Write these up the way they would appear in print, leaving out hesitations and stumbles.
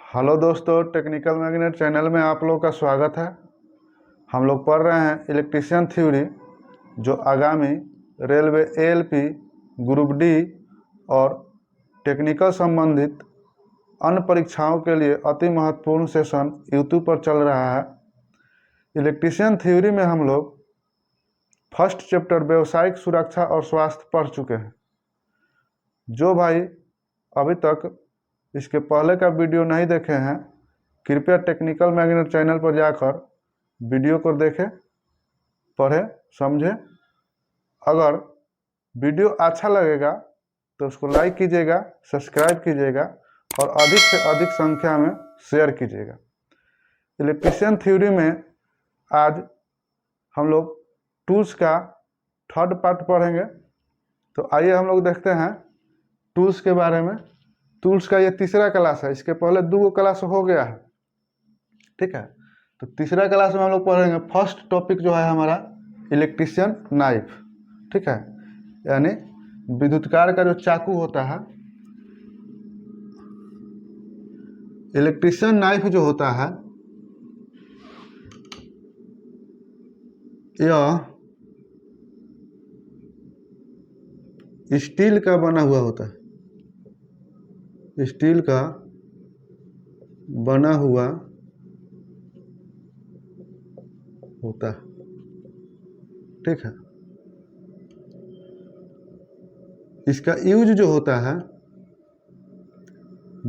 Hello दोस्तों, technical magnet channel में आप लोग का स्वागत है। हम लोग पढ़ रहे हैं इलेक्ट्रीशियन थ्योरी, जो आगामी रेलवे एएलपी, ग्रुप डी और टेक्निकल संबंधित अन्य परीक्षाओं के लिए अति महत्वपूर्ण सेशन यूट्यूब पर चल रहा है। इलेक्ट्रीशियन थ्योरी में हम लोग फर्स्ट चैप्टर व्यावसायिक सुरक्षा और स्वास्थ्य पढ़ चुके हैं। जो भाई अभी तक इसके पहले का वीडियो नहीं देखे हैं, कृपया टेक्निकल मैग्नेट चैनल पर जाकर वीडियो को देखें, पढ़ें, समझें। अगर वीडियो अच्छा लगेगा तो उसको लाइक कीजिएगा, सब्सक्राइब कीजिएगा और अधिक से अधिक संख्या में शेयर कीजिएगा। इलेक्ट्रीशियन थ्योरी में आज हम लोग टूल्स का थर्ड पार्ट पढ़ेंगे। तो आइए हम लोग देखते हैं टूल्स के बारे में। टूल्स का ये तीसरा क्लास है, इसके पहले 2 क्लास हो गया है, ठीक है। तो तीसरा क्लास में हम लोग पढ़ेंगे। फर्स्ट टॉपिक जो है हमारा इलेक्ट्रीशियन नाइफ, ठीक है, यानी विद्युतकार का जो चाकू होता है। इलेक्ट्रीशियन नाइफ जो होता है यह स्टील का बना हुआ होता है, स्टील का बना हुआ होता है, ठीक है। इसका यूज जो होता है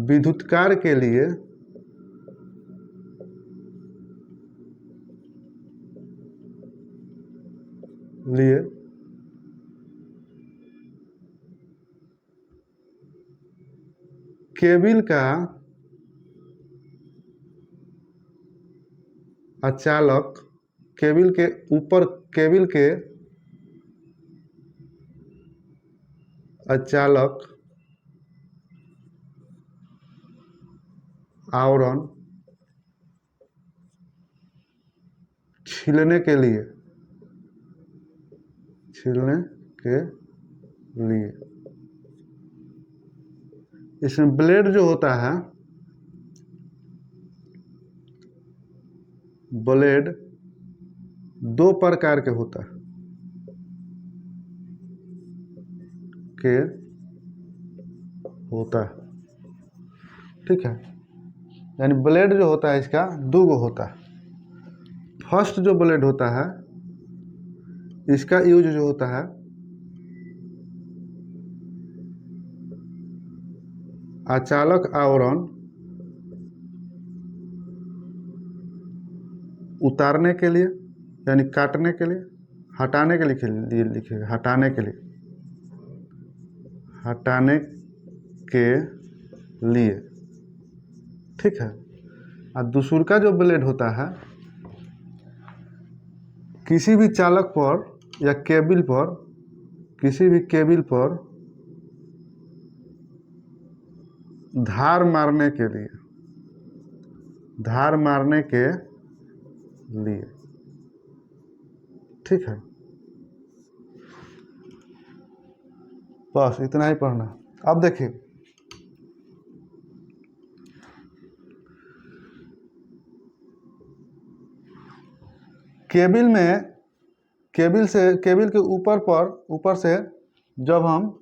विद्युतकार के लिए केबिल का अचालक, केबिल के ऊपर, केबिल के अचालक आवरण छीलने के लिए इसमें ब्लेड जो होता है, ब्लेड 2 प्रकार के होता है, ठीक है। यानी ब्लेड जो होता है इसका 2 होता है। फर्स्ट जो ब्लेड होता है इसका यूज जो होता है अचालक आवरण उतारने के लिए, यानी काटने के लिए, हटाने के लिए लिखेगा, हटाने के लिए, ठीक है। और दूसर का जो ब्लेड होता है किसी भी चालक पर या केबिल पर, किसी भी केबिल पर धार मारने के लिए, ठीक है। बस इतना ही पढ़ना। अब देखिए, केबिल में, केबिल के ऊपर से जब हम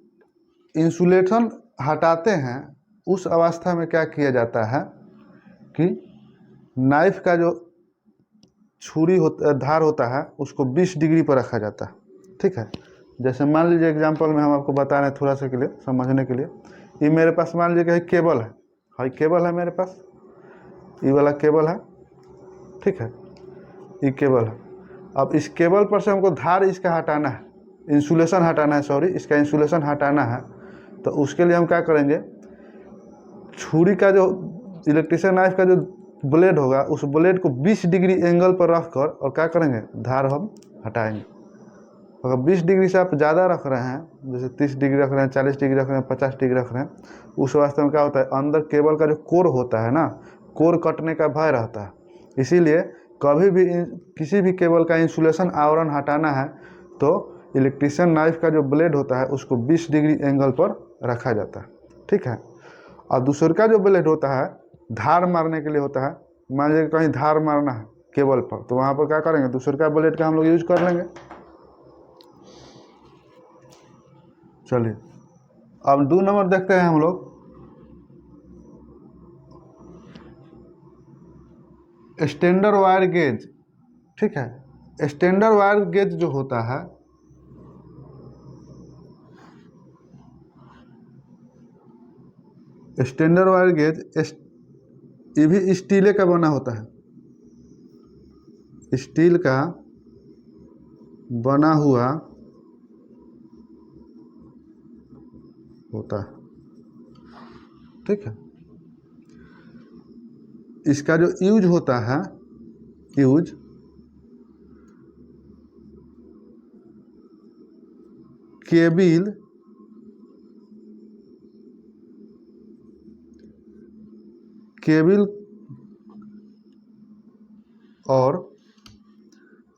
इंसुलेशन हटाते हैं, उस अवस्था में क्या किया जाता है कि नाइफ का जो धार होता है उसको 20 डिग्री पर रखा जाता है, ठीक है। जैसे मान लीजिए एग्जांपल में हम आपको बता रहे हैं थोड़ा सा के लिए समझने के लिए। ये मेरे पास मान लीजिए कि केबल है, केबल है मेरे पास, ये वाला केबल है, ठीक है, ये केबल है। अब इस केबल पर से हमको धार इसका हटाना है, इंसुलेशन हटाना है, सॉरी, इसका इंसुलेशन हटाना है। तो उसके लिए हम क्या करेंगे, छुरी का जो इलेक्ट्रीशियन नाइफ का जो ब्लेड होगा उस ब्लेड को 20 डिग्री एंगल पर रखकर और क्या करेंगे, धार हम हटाएंगे। अगर 20 डिग्री से आप ज़्यादा रख रहे हैं, जैसे 30 डिग्री रख रहे हैं, 40 डिग्री रख रहे हैं, 50 डिग्री रख रहे हैं, उस वास्ते में क्या होता है, अंदर केबल का जो कोर होता है ना, कोर कटने का भय रहता है। इसीलिए कभी भी किसी भी केबल का इंसुलेशन आवरण हटाना है तो इलेक्ट्रीशियन नाइफ का जो ब्लेड होता है उसको 20 डिग्री एंगल पर रखा जाता है, ठीक है। और दूसर का जो ब्लेड होता है धार मारने के लिए होता है। मान लीजिए कहीं धार मारना है केबल पर, तो वहाँ पर क्या करेंगे, दूसरे का ब्लेड का हम लोग यूज कर लेंगे। चलिए अब 2 नंबर देखते हैं हम लोग। स्टैंडर्ड वायर गेज, ठीक है। स्टैंडर्ड वायर गेज जो होता है, स्टैंडर्ड वायर गेज ये भी स्टील का बना होता है, स्टील का बना हुआ होता है, ठीक है। इसका जो यूज होता है, यूज केबिल और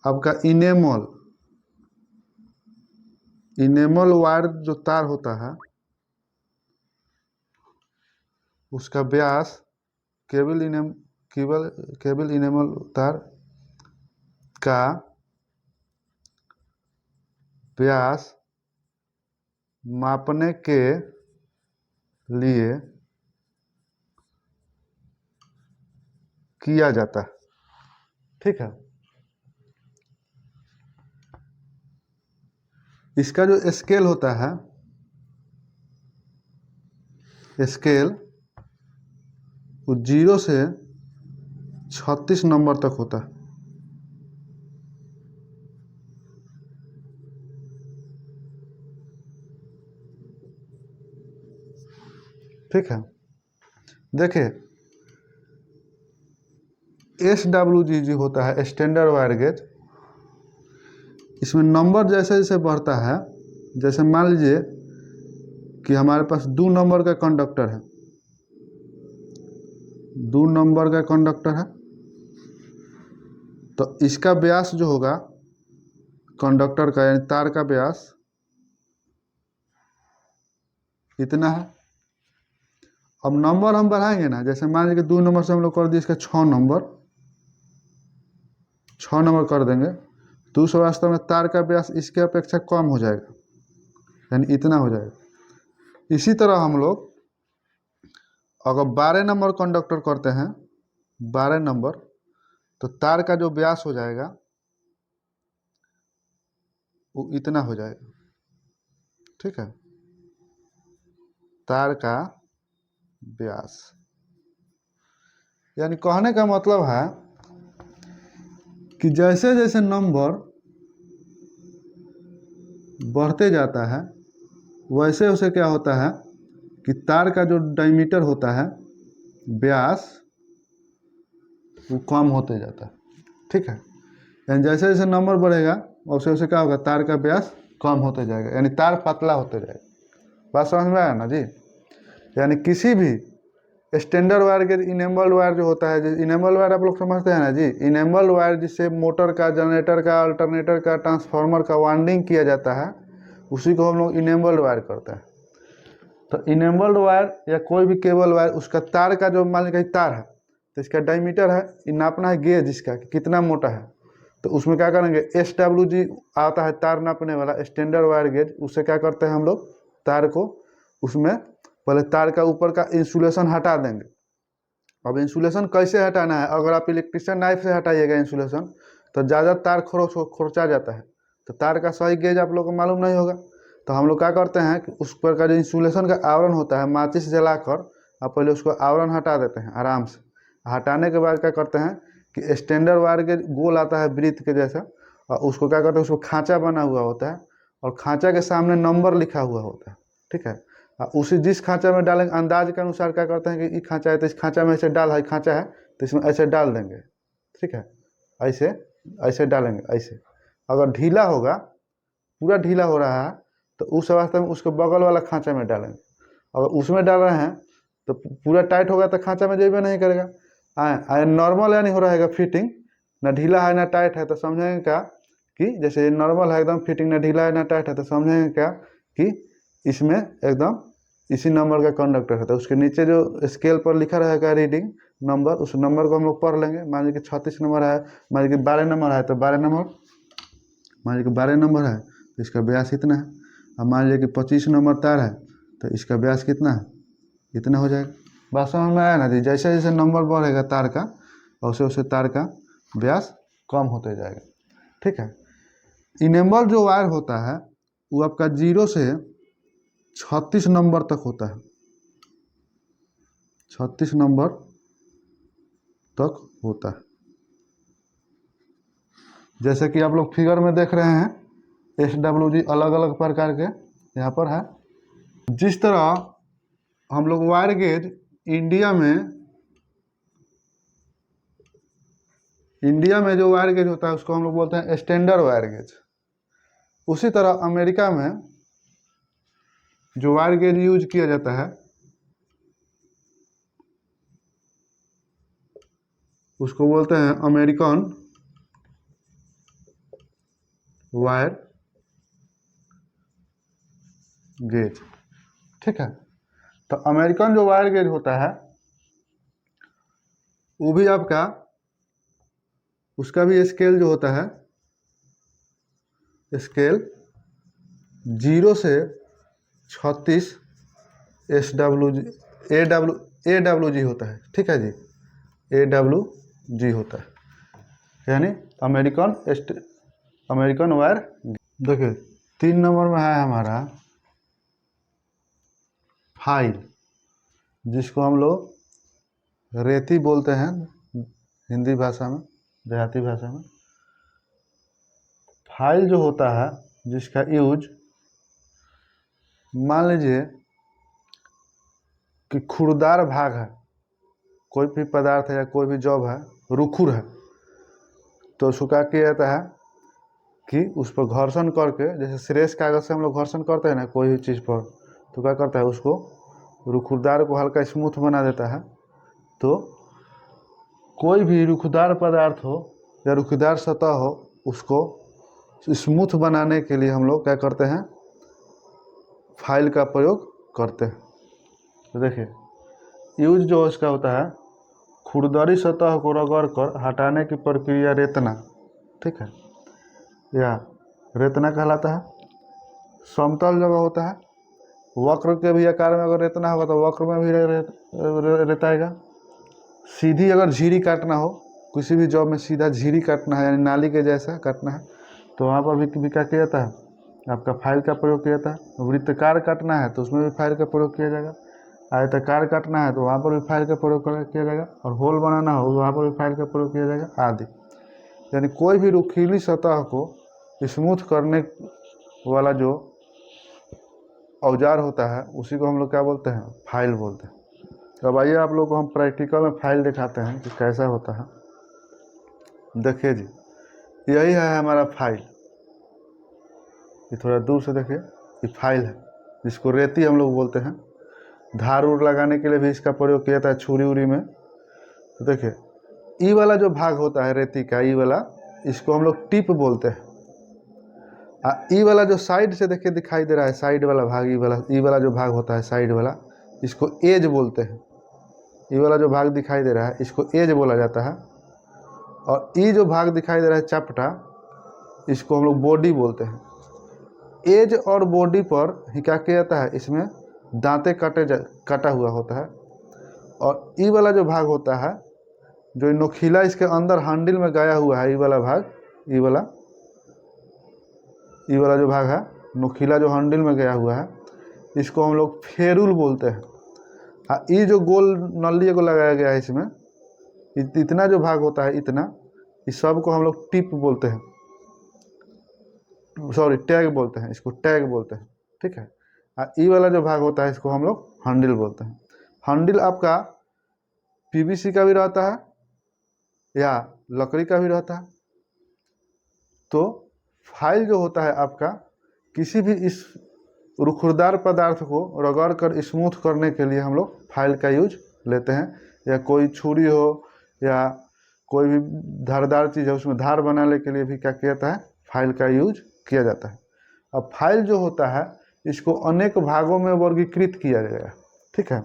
आपका इनेमल वायर जो तार होता है, उसका व्यास केबल इनेमल तार का व्यास मापने के लिए किया जाता है, ठीक है। इसका जो स्केल होता है, स्केल वो 0 से 36 नंबर तक होता है, ठीक है। देखिए SWG होता है स्टैंडर्ड वायर गेज, इसमें नंबर जैसे जैसे बढ़ता है, जैसे मान लीजिए कि हमारे पास 2 नंबर का कंडक्टर है, 2 नंबर का कंडक्टर है, तो इसका व्यास जो होगा कंडक्टर का, यानी तार का व्यास इतना है। अब नंबर हम बढ़ाएंगे ना, जैसे मान लीजिए 2 नंबर से हम लोग कर दिए इसका 6 नंबर कर देंगे, तो उस वास्तव में तार का व्यास इसके अपेक्षा कम हो जाएगा, यानी इतना हो जाएगा। इसी तरह हम लोग अगर 12 नंबर कंडक्टर करते हैं, 12 नंबर, तो तार का जो व्यास हो जाएगा वो इतना हो जाएगा, ठीक है। तार का व्यास, यानी कहने का मतलब है कि जैसे जैसे नंबर बढ़ते जाता है, वैसे वैसे क्या होता है कि तार का जो डायमीटर होता है, व्यास, वो कम होते जाता है, ठीक है। यानी जैसे जैसे नंबर बढ़ेगा वैसे वैसे क्या होगा, तार का व्यास कम होते जाएगा, यानी तार पतला होते जाएगा। बात समझ में आया ना जी। यानी किसी भी स्टैंडर्ड वायर के इनेबल्ड वायर जो होता है, इनेबल्ड वायर आप लोग समझते हैं ना जी। इनेबल्ड वायर जिससे मोटर का, जनरेटर का, अल्टरनेटर का, ट्रांसफार्मर का वाइंडिंग किया जाता है, उसी को हम लोग इनेबल्ड वायर करते हैं। तो इनेबल्ड वायर या कोई भी केबल वायर, उसका तार का जो मान लीजिए तार है, तो इसका डायमीटर है, ये नापना है गेज इसका कि कितना मोटा है। तो उसमें क्या करेंगे, SWG आता है तार नापने वाला स्टैंडर्ड वायर गेज, उससे क्या करते हैं हम लोग, तार को उसमें पहले तार का ऊपर का इंसुलेशन हटा देंगे। अब इंसुलेशन कैसे हटाना है, अगर आप इलेक्ट्रिशियन नाइफ से हटाइएगा इंसुलेशन तो ज़्यादा तार खुरचा जाता है, तो तार का सही गेज आप लोग को मालूम नहीं होगा। तो हम लोग क्या करते हैं कि उस पर का जो इंसुलेशन का आवरण होता है, माचिस जलाकर आप पहले उसको आवरण हटा देते हैं आराम से। हटाने के बाद क्या करते हैं कि स्टैंडर्ड वायर के गोल आता है वृत्त के जैसा, और उसको क्या करते हैं, उसको खाँचा बना हुआ होता है, और खाँचा के सामने नंबर लिखा हुआ होता है, ठीक है। उसी जिस खाँचा में डालेंगे, अंदाज के अनुसार क्या करते हैं कि ये खाँचा है तो इस खाँचा में ऐसे डाल है, खाँचा है तो इसमें ऐसे डाल देंगे, ठीक है। ऐसे ऐसे डालेंगे, ऐसे। अगर ढीला होगा, पूरा ढीला हो रहा है, तो उस अवस्था में उसको बगल वाला खाँचा में डालेंगे। अगर उसमें डाल रहे हैं तो पूरा टाइट होगा तो खाँचा में जेबे नहीं करेगा। आए नॉर्मल यानी हो रहेगा फिटिंग, ना ढीला है ना टाइट है, तो समझेंगे क्या कि जैसे ये नॉर्मल है एकदम फिटिंग, ना ढीला है ना टाइट है, तो समझेंगे क्या कि इसमें एकदम इसी नंबर का कंडक्टर है, तो उसके नीचे जो स्केल पर लिखा रहेगा रीडिंग नंबर, उस नंबर को हम लोग पढ़ लेंगे। मान लीजिए कि 36 नंबर है, मान लीजिए कि 12 नंबर है, तो 12 नंबर, मान लीजिए कि 12 नंबर है तो इसका व्यास इतना है। अब मान लीजिए कि 25 नंबर तार है तो इसका व्यास कितना है, इतना हो जाएगा। बात समझ में आया ना जी? जैसे जैसे नंबर बढ़ेगा तार का, वैसे वैसे तार का व्यास कम होते जाएगा। ठीक है। इनेबल जो वायर होता है वो आपका 0 से 36 नंबर तक होता है, 36 नंबर तक होता है। जैसे कि आप लोग फिगर में देख रहे हैं, SWG अलग अलग प्रकार के यहाँ पर है। जिस तरह हम लोग वायर गेज इंडिया में जो वायर गेज होता है उसको हम लोग बोलते हैं स्टैंडर्ड वायर गेज। उसी तरह अमेरिका में जो वायर गेज यूज किया जाता है उसको बोलते हैं अमेरिकन वायर गेज। ठीक है। तो अमेरिकन जो वायर गेज होता है वो भी आपका, उसका भी स्केल जो होता है, स्केल 0 से 36 AWG होता है। ठीक है जी, AWG होता है, यानी अमेरिकन वायर। देखिए 3 नंबर में है हमारा फाइल, जिसको हम लोग रेती बोलते हैं हिंदी भाषा में, देहाती भाषा में। फाइल जो होता है जिसका यूज, मान लीजिए कि खुरदार भाग है, कोई भी पदार्थ है या कोई भी जॉब है रुखुर है, तो उसको क्या किया जाता है कि उस पर घर्षण करके, जैसे श्रेष्ठ कागज से हम लोग घर्षण करते हैं ना कोई भी चीज़ पर, तो क्या करता है उसको रुखुरदार को हल्का स्मूथ बना देता है। तो कोई भी रुखदार पदार्थ हो या रुखदार सतह हो, उसको स्मूथ बनाने के लिए हम लोग क्या करते हैं, फाइल का प्रयोग करते हैं। तो देखिए यूज जो इसका होता है, खुरदरी सतह को रगड़ कर हटाने की प्रक्रिया रेतना, ठीक है, या रेतना कहलाता है। समतल जगह होता है, वक्र के भी आकार में अगर रेतना होगा तो वक्र में भी रेताएगा। सीधी अगर झिरी काटना हो, किसी भी जॉब में सीधा झिरी काटना है यानी नाली के जैसा काटना है, तो वहाँ पर भी क्या किया जाता है, आपका फाइल का प्रयोग किया जाता है। वृत्तकार काटना है तो उसमें भी फाइल का प्रयोग किया जाएगा। आयताकार काटना है तो वहाँ पर भी फाइल का प्रयोग किया जाएगा। और होल बनाना हो तो वहाँ पर भी फाइल का प्रयोग किया जाएगा आदि। यानी कोई भी रुखीली सतह को स्मूथ करने वाला जो औजार होता है उसी को हम लोग क्या बोलते हैं, फाइल बोलते हैं। तो अब आइए आप लोग को हम प्रैक्टिकल में फाइल दिखाते हैं कि कैसा होता है। देखिए जी, यही है हमारा फाइल। ये थोड़ा दूर से देखिए, ये फाइल है जिसको रेती हम लोग बोलते हैं। धार उड़ लगाने के लिए भी इसका प्रयोग किया जाता है छुरी उरी में। तो देखिए ई वाला जो भाग होता है रेती का, ई वाला, इसको हम लोग टिप बोलते हैं। ई वाला जो साइड से देखिए दिखाई दे रहा है, साइड वाला भाग, ई वाला जो भाग होता है साइड वाला, इसको एज बोलते हैं। ई वाला जो भाग दिखाई दे रहा है इसको एज बोला जाता है। और ई जो भाग दिखाई दे रहा है चपटा, इसको हम लोग बॉडी बोलते हैं। एज और बॉडी पर ही क्या किया जाता है, इसमें दांते कटा हुआ होता है। और ई वाला जो भाग होता है, जो नोखीला इसके अंदर हैंडल में गया हुआ है, ई वाला भाग, ई वाला जो भाग है नोखीला जो हैंडल में गया हुआ है, इसको हम लोग फेरुल बोलते हैं। हाँ, ये जो गोल नली को लगाया गया है इसमें, इतना जो भाग होता है, इतना, इस सब को हम लोग टिप बोलते हैं, सॉरी टैग बोलते हैं, इसको टैग बोलते हैं। ठीक है। ई वाला जो भाग होता है इसको हम लोग हैंडल बोलते हैं। हैंडल आपका पीवीसी का भी रहता है या लकड़ी का भी रहता है। तो फाइल जो होता है आपका, किसी भी इस रुखुरदार पदार्थ को रगड़ कर स्मूथ करने के लिए हम लोग फाइल का यूज लेते हैं। या कोई छुरी हो या कोई भी धारदार चीज़ है, उसमें धार बनाने के लिए भी क्या किया जाता है, फाइल का यूज किया जाता है। अब फाइल जो होता है इसको अनेक भागों में वर्गीकृत किया गया। ठीक है,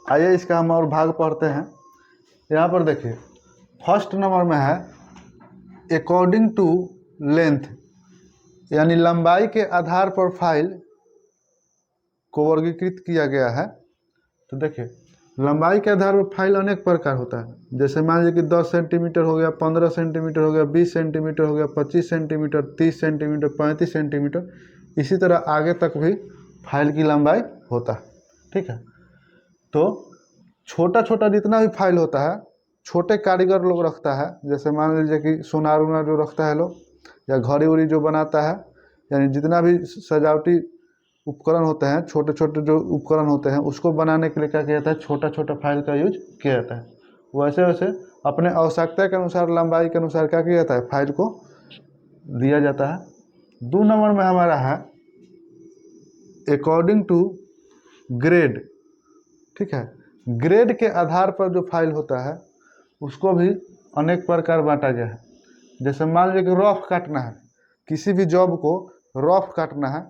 आइए इसका हम और भाग पढ़ते हैं। यहाँ पर देखिए फर्स्ट नंबर में है अकॉर्डिंग टू लेंथ, यानी लंबाई के आधार पर फाइल को वर्गीकृत किया गया है। तो देखिए लंबाई के आधार पर फाइल अनेक प्रकार होता है, जैसे मान लीजिए कि 10 सेंटीमीटर हो गया, 15 सेंटीमीटर हो गया, 20 सेंटीमीटर हो गया, 25 सेंटीमीटर, 30 सेंटीमीटर, 35 सेंटीमीटर, इसी तरह आगे तक भी फाइल की लंबाई होता है। ठीक है, तो छोटा छोटा जितना भी फाइल होता है छोटे कारीगर लोग रखता है, जैसे मान लीजिए कि सोनार उनार जो रखता है लोग, या घड़ी उड़ी जो बनाता है, यानी जितना भी सजावटी उपकरण होते हैं, छोटे छोटे जो उपकरण होते हैं उसको बनाने के लिए क्या किया जाता है, छोटा छोटा फाइल का यूज किया जाता है। वैसे वैसे अपने आवश्यकता के अनुसार लंबाई के अनुसार क्या किया जाता है, फाइल को दिया जाता है। 2 नंबर में हमारा है अकॉर्डिंग टू ग्रेड। ठीक है, ग्रेड के आधार पर जो फाइल होता है उसको भी अनेक प्रकार बांटा गया है। जैसे मान लीजिए कि रफ काटना है, किसी भी जॉब को रफ काटना है,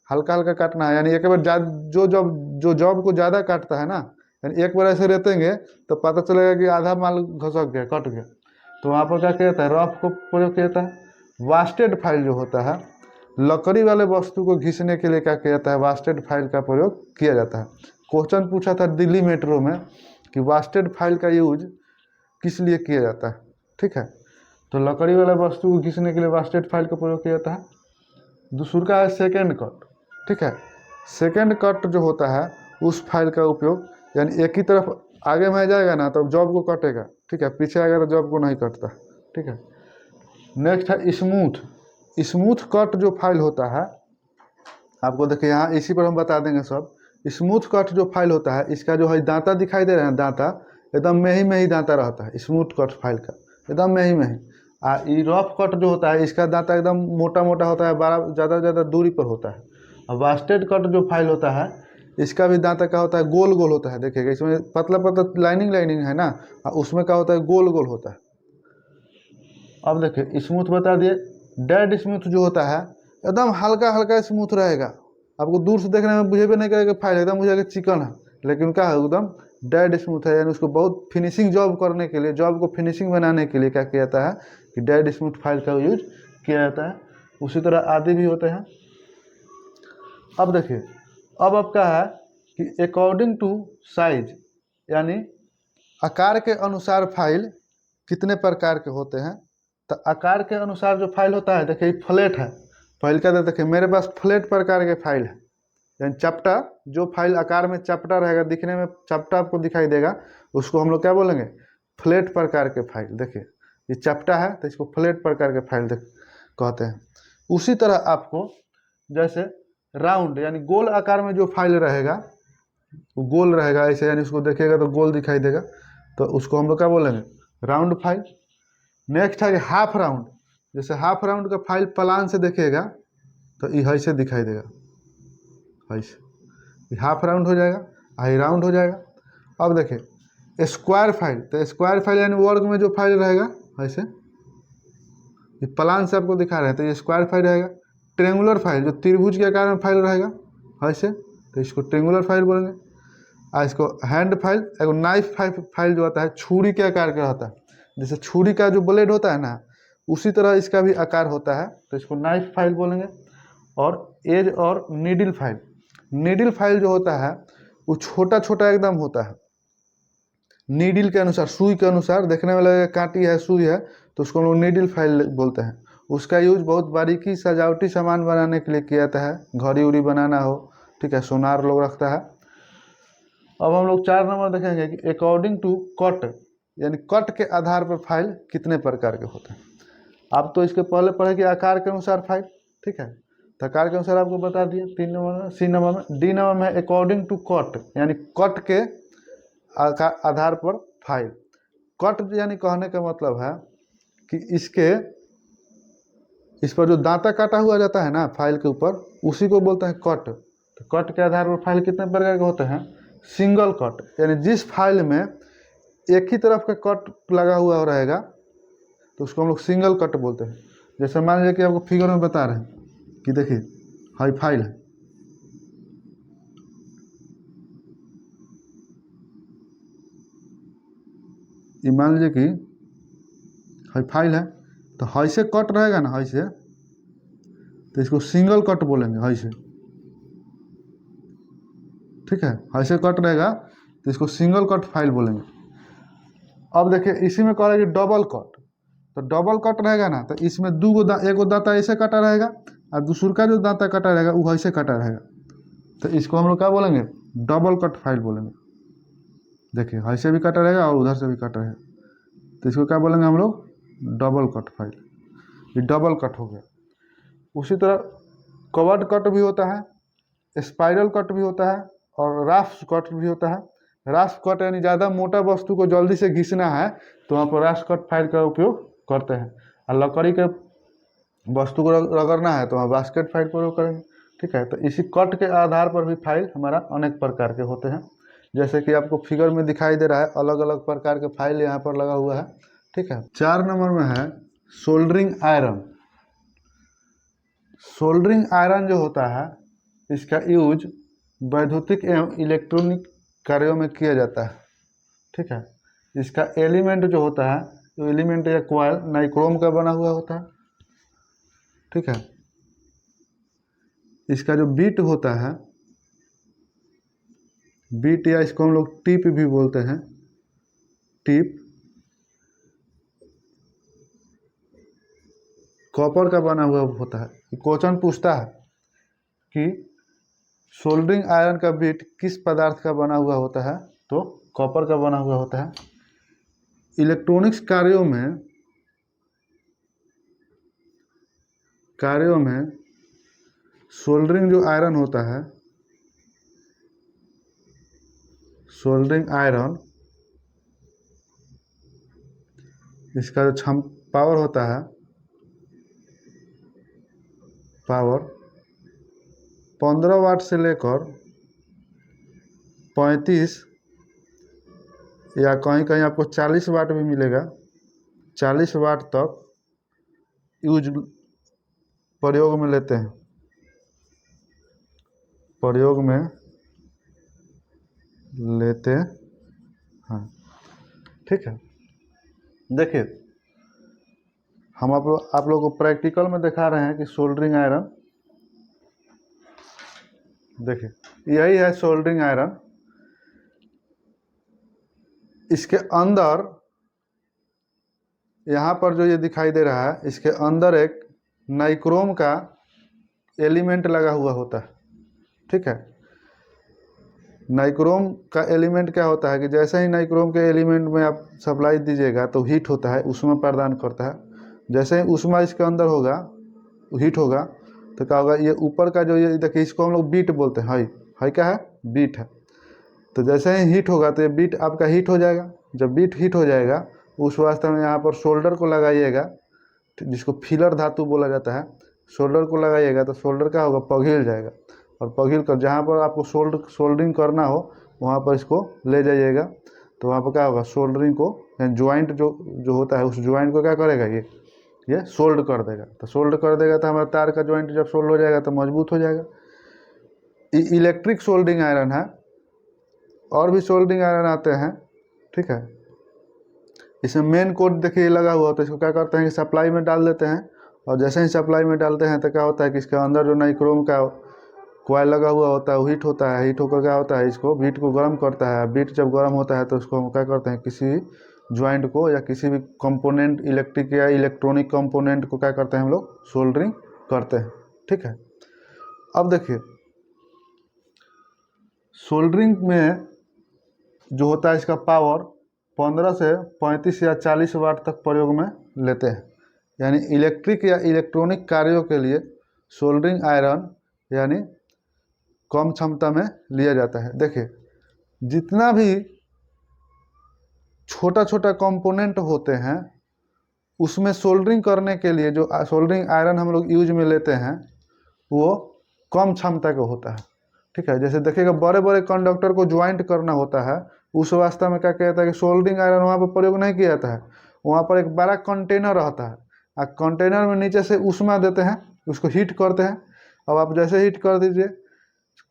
हल्का हल्का काटना है, यानी एक बार जो जॉब को ज़्यादा काटता है ना, यानी एक बार ऐसे रेतेंगे तो पता चलेगा कि आधा माल घसक गया, कट गया, तो वहाँ पर क्या किया जाता है, रफ को प्रयोग किया जाता है। वास्टेड फाइल जो होता है, लकड़ी वाले वस्तु को घिसने के लिए क्या किया जाता है, वास्टेड फाइल का प्रयोग किया जाता है। क्वेश्चन पूछा था दिल्ली मेट्रो में कि वास्टेड फाइल का यूज किस लिए किया जाता है। ठीक है, तो लकड़ी वाले वस्तु को घिसने के लिए वास्टेड फाइल का प्रयोग किया जाता है। दूसरा का है सेकेंड कट। ठीक है, सेकेंड कट जो होता है उस फाइल का उपयोग, यानी एक ही तरफ आगे में जाएगा ना तो जॉब को कटेगा। ठीक है, पीछे आएगा तो जॉब को नहीं कटता। ठीक है, नेक्स्ट है स्मूथ। स्मूथ कट जो फाइल होता है, आपको देखिए यहाँ इसी पर हम बता देंगे सब। स्मूथ कट जो फाइल होता है, इसका जो है दांता दिखाई दे रहा है, दांता एकदम में ही दांता रहता है स्मूथ कट फाइल का, एकदम में ही। रफ कट जो होता है इसका दांता एकदम मोटा मोटा होता है, बड़ा ज़्यादा दूरी पर होता है। और वास्टेड कट जो फाइल होता है इसका भी दांता क्या होता है, गोल गोल होता है। देखिएगा इसमें पतला पतला लाइनिंग है ना, उसमें क्या होता है, गोल गोल होता है। अब देखिए स्मूथ बता दिए। डेड स्मूथ जो होता है एकदम हल्का हल्का स्मूथ रहेगा, आपको दूर से देखने में बुझे भी नहीं करेगा फाइल एकदम मुझे चिकन है, लेकिन क्या है एकदम डेड स्मूथ है, यानी उसको बहुत फिनिशिंग जॉब करने के लिए, जॉब को फिनिशिंग बनाने के लिए क्या किया जाता है कि डेड स्मूथ फाइल का यूज किया जाता है। उसी तरह आदि भी होते हैं। अब देखिए अब आपका है कि अकॉर्डिंग टू साइज, यानी आकार के अनुसार फाइल कितने प्रकार के होते हैं। तो आकार के अनुसार जो फाइल होता है, देखिए फ्लैट है, फाइल का देखिए मेरे पास फ्लैट प्रकार के फाइल है, यानी चपटा, जो फाइल आकार में चपटा रहेगा, दिखने में चपटा आपको दिखाई देगा, उसको हम लोग क्या बोलेंगे, फ्लैट प्रकार के फाइल। देखिए ये चपटा है तो इसको फ्लैट प्रकार के फाइल कहते हैं। उसी तरह आपको जैसे राउंड यानी गोल आकार में जो फाइल रहेगा वो गोल रहेगा ऐसे, यानी उसको देखिएगा तो गोल दिखाई देगा, तो उसको हम लोग क्या बोलेंगे, राउंड फाइल। नेक्स्ट है हाफ राउंड। जैसे हाफ राउंड का फाइल प्लान से देखिएगा तो ये ऐसे दिखाई देगा, ऐसे हाफ राउंड हो जाएगा, आई राउंड हो जाएगा। अब देखिए स्क्वायर फाइल, तो स्क्वायर फाइल यानी वर्ग में जो फाइल रहेगा ऐसे, ये प्लान से आपको दिखा रहे हैं तो ये स्क्वायर फाइल रहेगा। ट्रेंगुलर फाइल जो त्रिभुज के आकार में फाइल रहेगा ऐसे, तो इसको ट्रेंगुलर फाइल बोलेंगे। और इसको हैंड फाइल, एक नाइफ फाइल जो होता है छुरी के आकार का होता है, जैसे छुरी का जो ब्लेड होता है ना उसी तरह इसका भी आकार होता है, तो इसको नाइफ फाइल बोलेंगे। और एज और नीडल फाइल, नीडल फाइल जो होता है वो छोटा छोटा एकदम होता है, नीडल के अनुसार, सुई के अनुसार, देखने में लगेगा कांटी है सुई है, तो उसको हम लोग नीडल फाइल बोलते हैं। उसका यूज बहुत बारीकी सजावटी सामान बनाने के लिए किया जाता है, घड़ी उड़ी बनाना हो, ठीक है, सोनार लोग रखता है। अब हम लोग 4 नंबर देखेंगे कि अकॉर्डिंग टू कट, यानी कट के आधार पर फाइल कितने प्रकार के होते हैं। आप तो इसके पहले पढ़े कि आकार के अनुसार फाइल, ठीक है, तो आकार के अनुसार आपको बता दिया। 3 नंबर में, सी नंबर में, डी नंबर में अकॉर्डिंग टू कट, यानी कट के आधार पर फाइल। कट यानी कहने का मतलब है कि इस पर जो दांता काटा हुआ जाता है ना फाइल के ऊपर, उसी को बोलते हैं कट। तो कट के आधार पर फाइल कितने प्रकार के होते हैं, सिंगल कट, यानी जिस फाइल में एक ही तरफ का कट लगा हुआ रहेगा तो उसको हम लोग सिंगल कट बोलते हैं। जैसे मान लीजिए कि आपको फिगर में बता रहे हैं कि देखिए हाई फाइल है, ये मान लीजिए कि हाई फाइल है, तो हाई से कट रहेगा ना, हाई से, तो इसको सिंगल कट बोलेंगे, हाई से, ठीक है, हाई से कट रहेगा तो इसको सिंगल कट फाइल बोलेंगे। अब देखिए इसी में कह रहा है कि डबल कट, तो डबल कट रहेगा ना, तो इसमें एगो दांता ऐसे कटा रहेगा और दूसर का जो दांता कटा रहेगा वो ऐसे कटा रहेगा, तो इसको हम लोग क्या बोलेंगे, डबल कट फाइल बोलेंगे। देखिए ऐसे भी कटा रहेगा और उधर से भी कटा रहेगा, तो इसको क्या बोलेंगे हम लोग, डबल कट फाइल। ये डबल कट हो गया। उसी तरह कवर्ड कट भी होता है, स्पाइरल कट भी होता है और राफ्ट कट भी होता है। राफ्ट कट यानी ज़्यादा मोटा वस्तु को जल्दी से घिसना है तो वहाँ पर राफ्ट कट फाइल का उपयोग करते हैं, और लकड़ी के वस्तु को रगड़ना है तो वहाँ बास्केट फाइल का उपयोग करेंगे, ठीक है। तो इसी कट के आधार पर भी फाइल हमारा अनेक प्रकार के होते हैं, जैसे कि आपको फिगर में दिखाई दे रहा है, अलग अलग प्रकार के फाइल यहाँ पर लगा हुआ है, ठीक है। 4 नंबर में है सोल्डरिंग आयरन। सोल्डरिंग आयरन जो होता है इसका यूज वैद्युतिक एवं इलेक्ट्रॉनिक कार्यों में किया जाता है, ठीक है। इसका एलिमेंट जो होता है, तो एलिमेंट या क्वाइल नाइक्रोम का बना हुआ होता है, ठीक है। इसका जो बीट होता है, बीट या इसको हम लोग टिप भी बोलते हैं, टिप कॉपर का बना हुआ होता है। क्वेश्चन पूछता है कि सोल्डरिंग आयरन का बीट किस पदार्थ का बना हुआ होता है, तो कॉपर का बना हुआ होता है। इलेक्ट्रॉनिक्स कार्यों में सोल्डरिंग जो आयरन होता है, सोल्डरिंग आयरन, इसका जो पावर होता है, पावर 15 वाट से लेकर 35 या कहीं कहीं आपको 40 वाट भी मिलेगा, 40 वाट तक प्रयोग में लेते हैं, प्रयोग में लेते हैं, ठीक है। देखिए हम आप लोगों को प्रैक्टिकल में दिखा रहे हैं कि सोल्डरिंग आयरन, देखिए यही है सोल्डरिंग आयरन। इसके अंदर यहाँ पर जो ये दिखाई दे रहा है, इसके अंदर एक नाइक्रोम का एलिमेंट लगा हुआ होता है, ठीक है। नाइक्रोम का एलिमेंट क्या होता है कि जैसे ही नाइक्रोम के एलिमेंट में आप सप्लाई दीजिएगा तो हीट होता है, ऊष्मा प्रदान करता है। जैसे ही ऊष्मा इसके अंदर होगा, हीट होगा, तो क्या होगा, ये ऊपर का जो ये देखिए, इसको हम लोग बीट बोलते हैं, हाई क्या है, बीट है। तो जैसे ही हीट होगा तो ये बीट आपका हीट हो जाएगा। जब बीट हीट हो जाएगा उस वास्ते में यहाँ पर शोल्डर को लगाइएगा, जिसको फिलर धातु बोला जाता है, शोल्डर को लगाइएगा तो शोल्डर क्या होगा, पिघल जाएगा, और पिघल कर जहाँ पर आपको सोल्डरिंग करना हो वहाँ पर इसको ले जाइएगा, तो वहाँ पर क्या होगा, सोल्डरिंग को ज्वाइंट जो होता है उस ज्वाइंट को क्या करेगा, ये सोल्ड कर देगा। तो सोल्ड कर देगा तो हमारा तार का ज्वाइंट जब सोल्ड हो जाएगा तो मजबूत हो जाएगा। इलेक्ट्रिक सोल्डरिंग आयरन है, और भी सोल्डरिंग आयरन आते हैं, ठीक है। इसमें मेन कोड देखिए लगा हुआ होता है, इसको क्या करते हैं कि सप्लाई में डाल देते हैं, और जैसे ही सप्लाई में डालते हैं तो क्या होता है कि इसके अंदर जो नाइक्रोम का कॉइल लगा हुआ होता है वो हीट होता है, हीट होकर क्या होता है, इसको बीट को गर्म करता है। बीट जब गर्म होता है तो उसको हम क्या करते हैं, किसी ज्वाइंट को या किसी भी कंपोनेंट, इलेक्ट्रिक या इलेक्ट्रॉनिक कंपोनेंट को क्या करते हैं हम लोग, सोल्डरिंग करते हैं, ठीक है। अब देखिए सोल्डरिंग में जो होता है इसका पावर 15 से 35 या 40 वाट तक प्रयोग में लेते हैं। यानी इलेक्ट्रिक या इलेक्ट्रॉनिक कार्यों के लिए सोल्डरिंग आयरन यानी कम क्षमता में लिया जाता है। देखिए जितना भी छोटा छोटा कंपोनेंट होते हैं उसमें सोल्डरिंग करने के लिए जो सोल्डरिंग आयरन हम लोग यूज में लेते हैं वो कम क्षमता का होता है, ठीक है। जैसे देखिएगा बड़े बड़े कंडक्टर को ज्वाइंट करना होता है, उस वास्ते में क्या कहता है कि सोल्डरिंग आयरन वहाँ पर प्रयोग नहीं किया जाता है। वहाँ पर एक बड़ा कंटेनर रहता है, और कंटेनर में नीचे से ऊष्मा देते हैं, उसको हीट करते हैं। अब आप जैसे हीट कर दीजिए,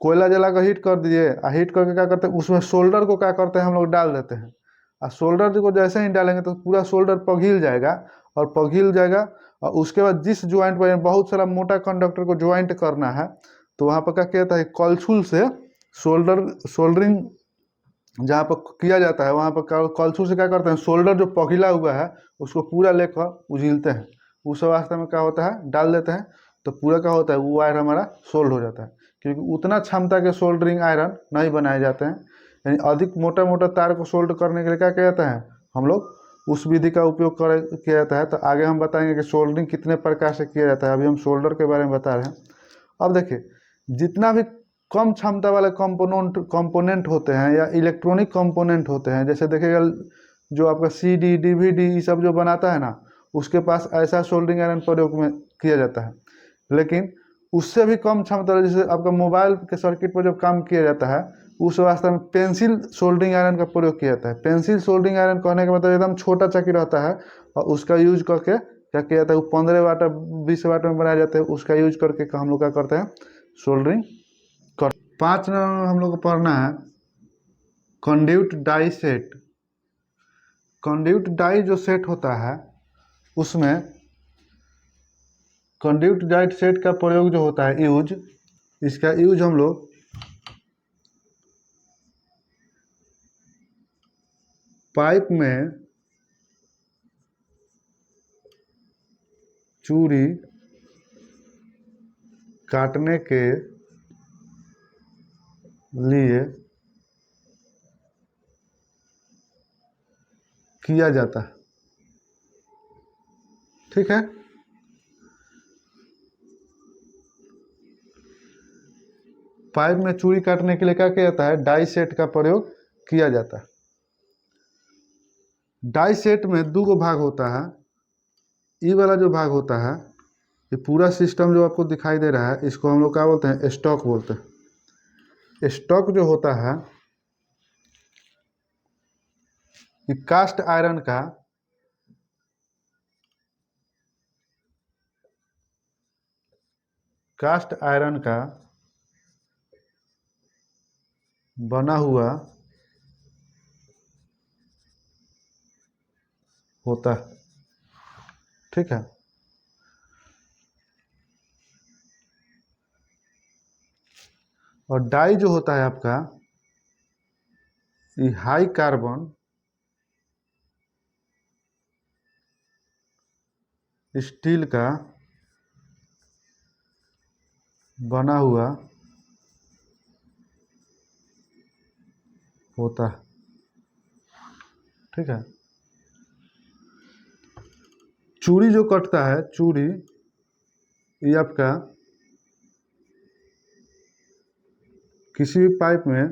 कोयला जला कर हीट कर दीजिए, और हीट करके क्या करते हैं, उसमें सोल्डर को क्या करते हैं हम लोग डाल देते हैं, और सोल्डर को जैसे ही डालेंगे तो पूरा सोल्डर पिघल जाएगा, और पिघल जाएगा और उसके बाद जिस ज्वाइंट पर बहुत सारा मोटा कंडक्टर को ज्वाइंट करना है तो वहाँ पर क्या कहता है, कलछुल से सोल्डरिंग जहाँ पर किया जाता है वहाँ पर कलछुल से क्या करते हैं, सोल्डर जो पिघला हुआ है उसको पूरा लेकर उझिलते हैं। उस अवस्था में क्या होता है, डाल देते हैं तो पूरा क्या होता है, वो वायर हमारा सोल्ड हो जाता है। क्योंकि उतना क्षमता के सोल्डरिंग आयरन नहीं बनाए जाते हैं, यानी अधिक मोटा मोटा तार को सोल्ड करने के लिए क्या किया जाता है, हम लोग उस विधि का उपयोग किया जाता है। तो आगे हम बताएंगे कि सोल्डरिंग कितने प्रकार से किया जाता है। अभी हम सोल्डर के बारे में बता रहे हैं। अब देखिए, जितना भी कम क्षमता वाले कंपोनेंट होते हैं या इलेक्ट्रॉनिक कंपोनेंट होते हैं, जैसे देखिएगा जो आपका CD DVD ये सब जो बनाता है ना, उसके पास ऐसा सोल्डरिंग आयरन प्रयोग में किया जाता है। लेकिन उससे भी कम क्षमता, जैसे आपका मोबाइल के सर्किट पर जब काम किया जाता है उस अवस्था में पेंसिल सोल्डरिंग आयरन का प्रयोग किया जाता है। पेंसिल सोल्डरिंग आयरन कहने का मतलब एकदम छोटा चक्की रहता है और उसका यूज करके क्या किया जाता है, वो 15 वाट 20 वाट में बनाया जाता है। उसका यूज करके हम लोग क्या करते हैं, सोल्डरिंग कर। 5 नंबर में हम लोग को पढ़ना है conduit die set. Conduit die जो सेट होता है उसमें कंड्यूट डाई सेट का प्रयोग जो होता है, इसका यूज हम लोग पाइप में चूड़ी काटने के लिए किया जाता है। ठीक है, पाइप में चूड़ी काटने के लिए क्या किया जाता है, डाई सेट का प्रयोग किया जाता है। डाई सेट में दो गो भाग होता है। ये वाला जो भाग होता है, ये पूरा सिस्टम जो आपको दिखाई दे रहा है, इसको हम लोग क्या बोलते हैं, स्टॉक बोलते हैं। स्टॉक जो होता है ये कास्ट आयरन का बना हुआ होता है। ठीक है, और डाई जो होता है आपका, ये हाई कार्बन स्टील का बना हुआ होता है। ठीक है, चूड़ी जो कटता है, चूड़ी ये आपका किसी भी पाइप में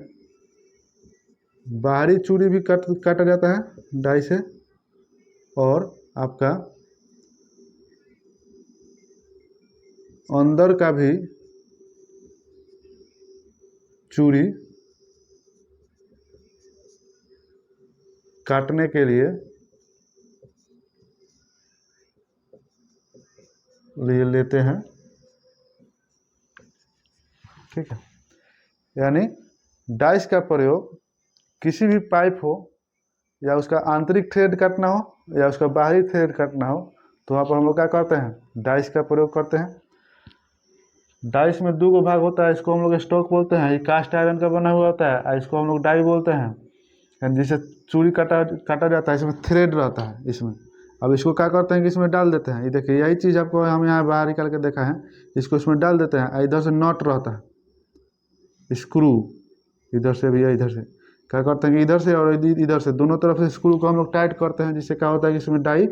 बाहरी चूड़ी भी काटा जाता है डाई से, और आपका अंदर का भी चूड़ी काटने के लिए लेते हैं। ठीक है, यानी डाइस का प्रयोग किसी भी पाइप हो या उसका आंतरिक थ्रेड काटना हो या उसका बाहरी थ्रेड काटना हो, तो वहाँ पर हम लोग क्या करते हैं, डाइस का प्रयोग करते हैं। डाइस में दो गो भाग होता है, इसको हम लोग स्टॉक बोलते हैं। ये कास्ट आयरन का बना हुआ होता है, इसको हम लोग डाई बोलते हैं। जिसे चूड़ी काटा जाता है, इसमें थ्रेड रहता है इसमें। अब इसको क्या करते हैं कि इसमें डाल देते हैं। ये देखिए, यही चीज़ आपको हम यहाँ बाहर निकाल के देखा है। इसको इसमें डाल देते हैं, इधर से नट रहता है, स्क्रू इधर से भी है, इधर से क्या करते हैं कि इधर से और इधर से दोनों तरफ से स्क्रू को हम लोग टाइट करते हैं, जिससे क्या होता है कि इसमें डाई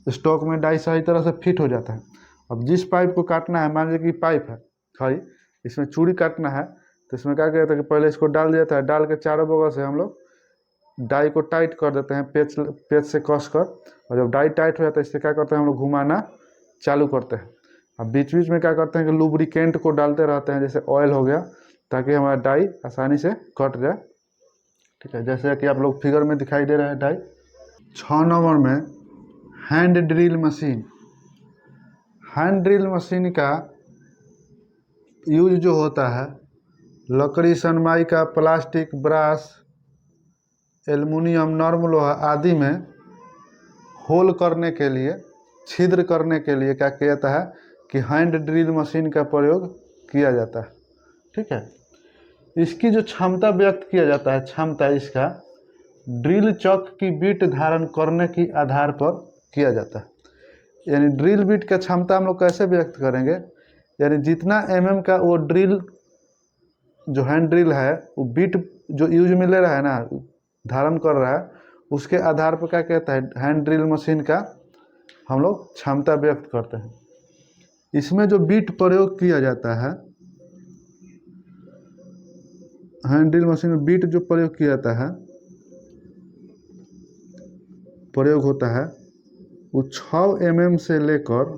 स्टॉक में डाई सही तरह से फिट हो जाता है। अब जिस पाइप को काटना है, मान लीजिए कि पाइप है खाली, इसमें चूड़ी काटना है, तो इसमें क्या कहता है कि पहले इसको डाल दिया जाता है। डाल के चारों बगल से हम लोग डाई को टाइट कर देते हैं, पेच से कस कर। और जब डाई टाइट हो जाता है, इससे क्या करते हैं हम लोग घुमाना चालू करते हैं। अब बीच बीच में क्या करते हैं कि लुब्रिकेंट को डालते रहते हैं, जैसे ऑयल हो गया, ताकि हमारा डाई आसानी से कट जाए। ठीक है, जैसे कि आप लोग फिगर में दिखाई दे रहा है डाई। 6 नंबर में hand drill machine. Hand drill machine का यूज जो होता है, लकड़ी, सनमाई का, प्लास्टिक, ब्रास एल्युमिनियम, नर्म लोहा आदि में होल करने के लिए, छिद्र करने के लिए क्या किया जाता है कि हैंड ड्रिल मशीन का प्रयोग किया जाता है। ठीक है, इसकी जो क्षमता व्यक्त किया जाता है, क्षमता इसका ड्रिल चक की बीट धारण करने की आधार पर किया जाता है। यानी ड्रिल बीट का क्षमता हम लोग कैसे व्यक्त करेंगे, यानी जितना mm का वो ड्रिल जो हैंड ड्रिल है वो बीट जो यूज में ले रहा है ना, धारण कर रहा है, उसके आधार पर क्या कहता है हैंड ड्रिल मशीन का हम लोग क्षमता व्यक्त करते हैं। इसमें जो बीट प्रयोग किया जाता है, हैंड ड्रिल मशीन में बीट जो प्रयोग किया जाता है, प्रयोग होता है वो 6 mm से लेकर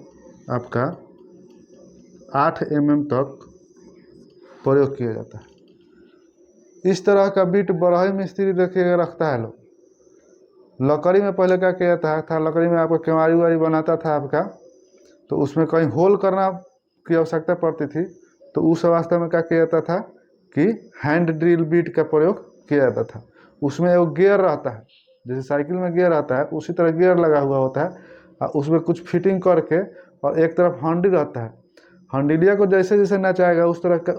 आपका 8 mm तक प्रयोग किया जाता है। इस तरह का बीट बरहई मिस्त्री देखिएगा रखता है लोग। लकड़ी में पहले क्या किया जाता था, लकड़ी में आपका केवाड़ी वाड़ी बनाता था आपका, तो उसमें कहीं होल करना की आवश्यकता पड़ती थी, तो उस अवस्था में क्या किया जाता था कि हैंड ड्रिल बीट का प्रयोग किया जाता था। उसमें एक गियर रहता है, जैसे साइकिल में गियर आता है उसी तरह गियर लगा हुआ होता है, और उसमें कुछ फिटिंग करके, और एक तरफ हैंडल रहता है। हैंडलिया को जैसे जैसे नचाएगा उस तरह का,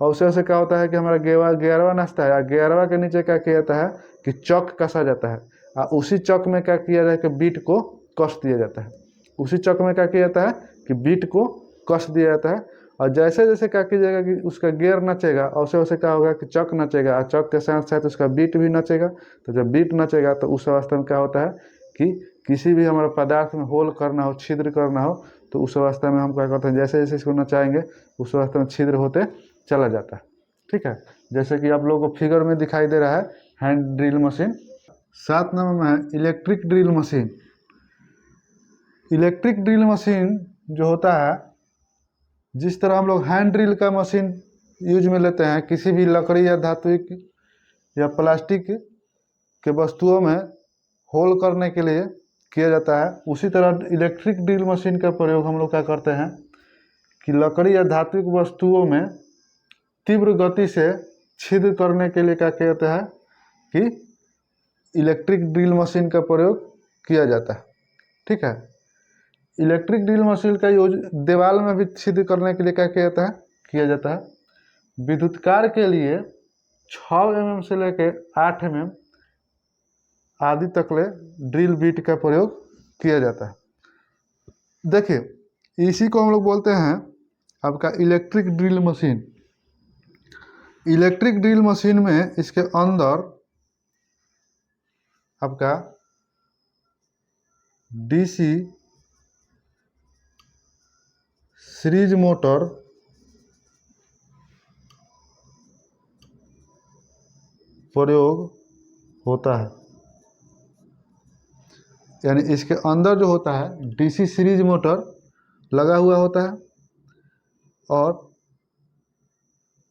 और उससे वैसे क्या होता है कि हमारा गियरवा नचता है, और गियरवा के नीचे क्या किया जाता है कि चक कसा जाता है, और उसी चक में क्या किया जाता है कि बीट को कस दिया जाता है। उसी चक में क्या किया जाता है कि बीट को कस दिया जाता है, और जैसे जैसे क्या कीजिएगा कि उसका गियर नचेगा, और वैसे वैसे क्या होगा कि चक नचेगा, और चक के साथ साथ उसका बीट भी नचेगा। तो जब बीट नचेगा तो उस अवस्था में क्या होता है कि किसी भी हमारे पदार्थ में होल करना हो, छिद्र करना हो, तो उस अवस्था में हम क्या करते हैं, जैसे जैसे इसको नचाएंगे उस अवस्था में छिद्र होते चला जाता है। ठीक है, जैसे कि आप लोगों को फिगर में दिखाई दे रहा है हैंड ड्रिल मशीन। 7 नंबर में है electric drill machine. Electric drill machine जो होता है, जिस तरह हम लोग हैंड ड्रिल का मशीन यूज में लेते हैं किसी भी लकड़ी या धातु या प्लास्टिक के वस्तुओं में होल करने के लिए किया जाता है, उसी तरह इलेक्ट्रिक ड्रिल मशीन का प्रयोग हम लोग क्या करते हैं कि लकड़ी या धातु की वस्तुओं में तीव्र गति से छिद्र करने के लिए क्या किया जाता है कि इलेक्ट्रिक ड्रिल मशीन का प्रयोग किया जाता है। ठीक है, इलेक्ट्रिक ड्रिल मशीन का यूज दीवार में भी छिद्र करने के लिए क्या किया जाता है। विद्युतकार के लिए 6 mm से लेकर 8 mm आदि तक ले ड्रिल बीट का प्रयोग किया जाता है। देखिए इसी को हम लोग बोलते हैं आपका electric drill machine. Electric drill machine में इसके अंदर आपका डीसी सीरीज मोटर प्रयोग होता है। यानी इसके अंदर जो होता है डीसी सीरीज मोटर लगा हुआ होता है, और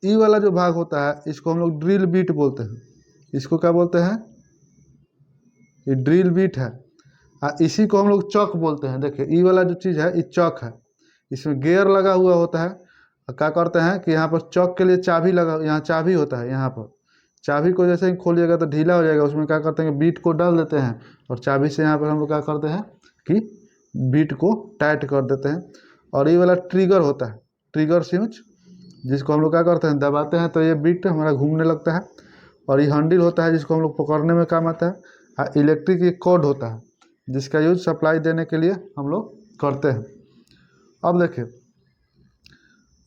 ई वाला जो भाग होता है इसको हम लोग ड्रिल बीट बोलते हैं। इसको क्या बोलते हैं, ये ड्रिल बीट है। इसी को हम लोग चक बोलते हैं। देखिए ई वाला जो चीज़ है ये चक है, इसमें गियर लगा हुआ होता है। और क्या करते हैं कि यहाँ पर चक के लिए चाबी लगा, यहाँ चाबी होता है, यहाँ पर चाबी को जैसे ही खोलिएगा तो ढीला हो जाएगा, उसमें क्या करते हैं कि बीट को डाल देते हैं, और चाबी से यहाँ पर हम लोग क्या करते हैं कि बीट को टाइट कर देते हैं। और ये वाला ट्रिगर होता है, ट्रिगर स्विच, जिसको हम लोग क्या करते हैं दबाते हैं तो ये बीट हमारा घूमने लगता है। और ये हैंडल होता है जिसको हम लोग पकड़ने में काम आता है। और इलेक्ट्रिक एक कॉर्ड होता है जिसका यूज सप्लाई देने के लिए हम लोग करते हैं। अब देखिए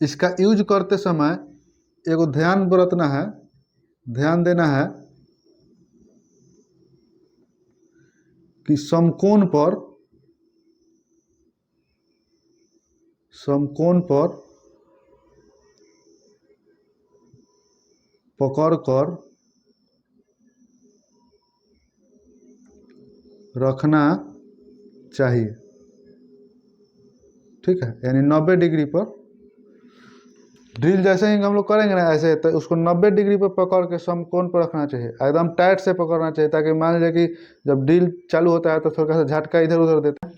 इसका यूज करते समय एगो ध्यान बरतना है, ध्यान देना है कि समकोण पर पकड़कर रखना चाहिए। ठीक है, यानी 90 डिग्री पर ड्रिल जैसे ही हम लोग करेंगे ना ऐसे, तो उसको 90 डिग्री पर पकड़ के समकोण पर रखना चाहिए, एकदम टाइट से पकड़ना चाहिए, ताकि मान लीजिए कि जब ड्रिल चालू होता है तो थोड़ा सा झटका इधर उधर देते हैं।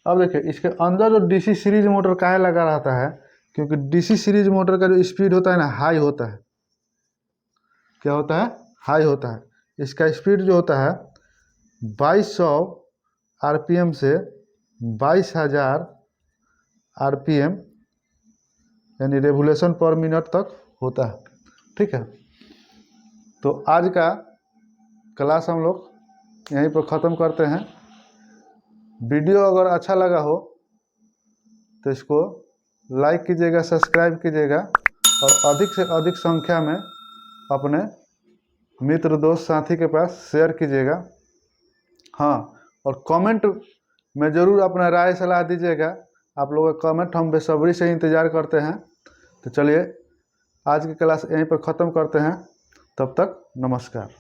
अब देखिए इसके अंदर जो डीसी सीरीज मोटर काहे लगा रहता है, क्योंकि डीसी सीरीज मोटर का जो स्पीड होता है ना हाई होता है। क्या होता है, हाई होता है। इसका स्पीड जो होता है 2200 आरपीएम से 22,000 आरपीएम यानी रेवोल्यूशन पर मिनट तक होता है। ठीक है, तो आज का क्लास हम लोग यहीं पर ख़त्म करते हैं। वीडियो अगर अच्छा लगा हो तो इसको लाइक कीजिएगा, सब्सक्राइब कीजिएगा और अधिक से अधिक संख्या में अपने मित्र दोस्त साथी के पास शेयर कीजिएगा। हाँ, और कमेंट में ज़रूर अपना राय सलाह दीजिएगा। आप लोगों का कमेंट हम बेसब्री से इंतज़ार करते हैं। तो चलिए आज की क्लास यहीं पर ख़त्म करते हैं। तब तक नमस्कार।